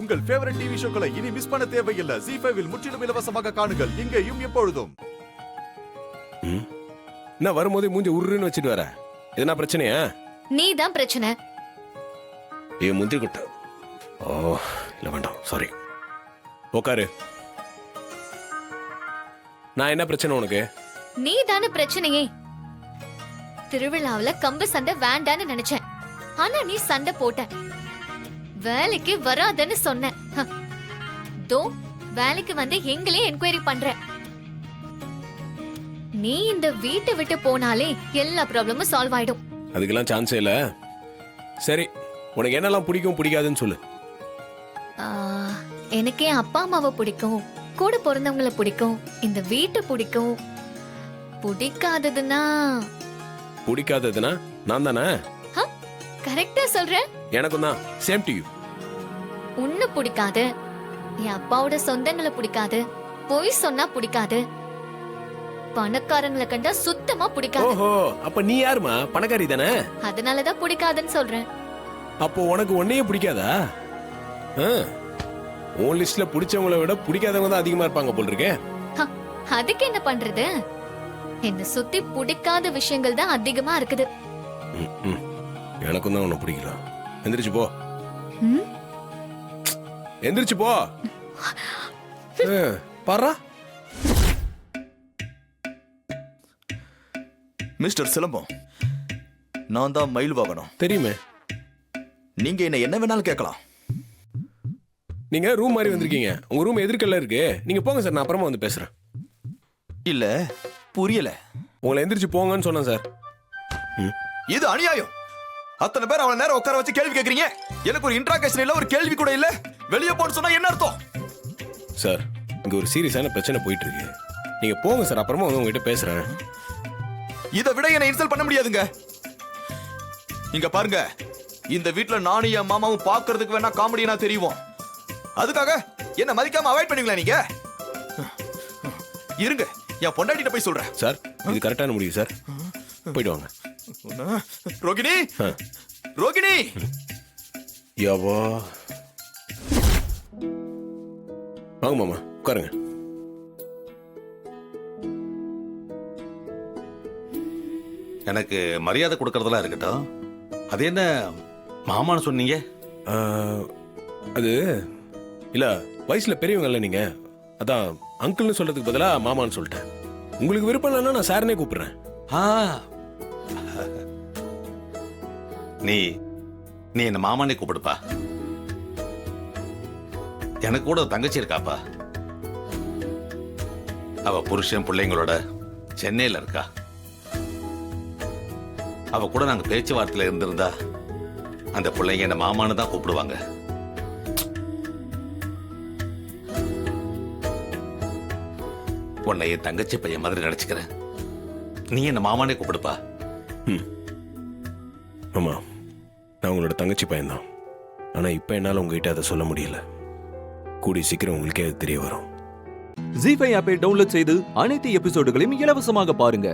உங்கள் favourite TV ஷோக்களை இனி miss பண்ண தேவையில்லை. ZEE5 இல் முற்றிலும் இலவசமாக காணுங்கள். இங்கேயும் எப்பொழுதும். நான் வரும்போதே மூஞ்சி உருன்னு வச்சுட்டு வர. எதனா பிரச்சனையா? நீ தான் பிரச்சனை. ஏ முந்தி குட்ட. ஓ இல்ல வேண்டாம், சாரி. உட்காரு. நான் என்ன பிரச்சனை உனக்கு? நீ தானே பிரச்சனையே. திருவிழாவுல கம்பு சண்டை வேண்டான்னு நினைச்சேன். ஆனா நீ சண்டை போட்ட. வேலைக்கு வராதன்னு சொன்ன. தோ வேலைக்கு வந்து எங்களே என்கொயரி பண்ற. நீ இந்த வீட்டை விட்டு போனாலே எல்லா ப்ராப்ளமும் சால்வ் ஆயிடும். அதுக்கெல்லாம் சான்ஸே இல்ல. சரி, உனக்கு என்னெல்லாம் பிடிக்கும் பிடிக்காதுன்னு சொல்லு. எனக்கே அப்பா அம்மாவை பிடிக்கும், கூட பிறந்தவங்கள பிடிக்கும், இந்த வீட்டை பிடிக்கும். பிடிக்காததுன்னா பிடிக்காததுன்னா நான் தானே. கரெக்டா சொல்றேன். எனக்கும் தான். Same to you. உன்னை பிடிக்காது, என் அப்பாவோட சொந்தங்களை பிடிக்காது, பொய் சொன்னா பிடிக்காது, பணக்காரங்களை கண்டா சுத்தமா பிடிக்காது. ஓஹோ, அப்ப நீ யாருமா? பணக்காரி தானே. அதனாலதான் பிடிக்காதுன்னு சொல்றேன். அப்போ உனக்கு ஒன்னையே பிடிக்காதா? உன் லிஸ்ட்ல பிடிச்சவங்களை விட பிடிக்காதவங்க தான் அதிகமா இருப்பாங்க போல் இருக்கே. அதுக்கு என்ன பண்றது? என்ன சுத்தி பிடிக்காத விஷயங்கள் தான் அதிகமா இருக்குது. எனக்கும் தான் உன்னை பிடிக்கல. எந்திரிச்சு போ. எந்திரிச்சு போ. பாரா. மிஸ்டர் சிலம்பம், நான் தான் மயில் வாகனம். தெரியுமே. நீங்க என்ன வேணாலும் கேட்கலாம். நீங்க ரூம் மாதிரி வந்திருக்கீங்க. உங்க ரூம் எதிர்க்கல்ல இருக்கு. நீங்க போங்க சார், நான் அப்புறமா வந்து பேசுறேன். இல்ல, புரியல. உங்களை எந்திரிச்சு போங்கன்னு சொன்னேன் சார். இது அநியாயம். அத்தனை பேர் அவன நேரம் உட்கார வச்சு கேள்வி கேக்குறீங்க. எனக்கு ஒரு இன்ட்ராகேஷன் இல்ல, ஒரு கேள்வி கூட இல்ல. வெளியே போன்னு சொன்னா என்ன அர்த்தம்? சார், இங்க ஒரு சீரியஸான பிரச்சனை போயிட்டு இருக்கு. நீங்க போங்க சார், அப்புறமா வந்து உங்ககிட்ட பேசுறேன். இதை விட என்ன இன்சல்ட் பண்ண முடியாதுங்க. இங்க பாருங்க, இந்த வீட்ல நானும் என் மாமாவும் பாக்குறதுக்கு வேணா காமெடியா தெரியும். அதுக்காக என்ன மதிக்காம அவாய்ட் பண்ணுவீங்களா நீங்க? இருங்க, என் பொண்டாட்டிட்ட போய் சொல்றேன். சார், இது கரெக்டான முடிவு சார். போயிட்டு வாங்க. ரோகிணி, ரோகிணி. யாவா, வாங்க மாமா, உட்காருங்க. எனக்கு மரியாதை கொடுக்கறதெல்லாம் இருக்கட்டும். அது என்ன மாமான்னு சொன்னீங்க? அது இல்ல, வயசுல பெரியவங்க இல்ல நீங்க, அதான் அங்கிள்னு சொல்றதுக்கு பதிலா மாமான்னு சொல்லிட்டேன். உங்களுக்கு விருப்பம் இல்லைன்னா நான் சாரனே கூப்பிடுறேன். நீ நீ என்ன மாமானே கூப்பிடுப்பா. எனக்கு கூட ஒரு தங்கச்சி இருக்காப்பா. அவ புருஷன் பிள்ளைங்களோட சென்னையில இருக்கா. அவ கூட நாங்க பேச்சுவார்த்தையில இருந்திருந்தா அந்த பிள்ளைங்க என்ன மாமான்னு தான் கூப்பிடுவாங்க. உன்னை என் தங்கச்சி பையன் மாதிரி நினைச்சுக்கிறேன். நீ என்ன மாமானே கூப்பிடுப்பா. ஆமா, நான் உங்களோட தங்கச்சி பையன்தான். ஆனா இப்ப என்னால உங்ககிட்ட அதை சொல்ல முடியல. கூடி சீக்கிரம் உங்களுக்கே அது தெரிய வரும். ZEE5 ஆப்பை டவுன்லோட் செய்து அனைத்து எபிசோடுகளையும் இலவசமாக பாருங்க.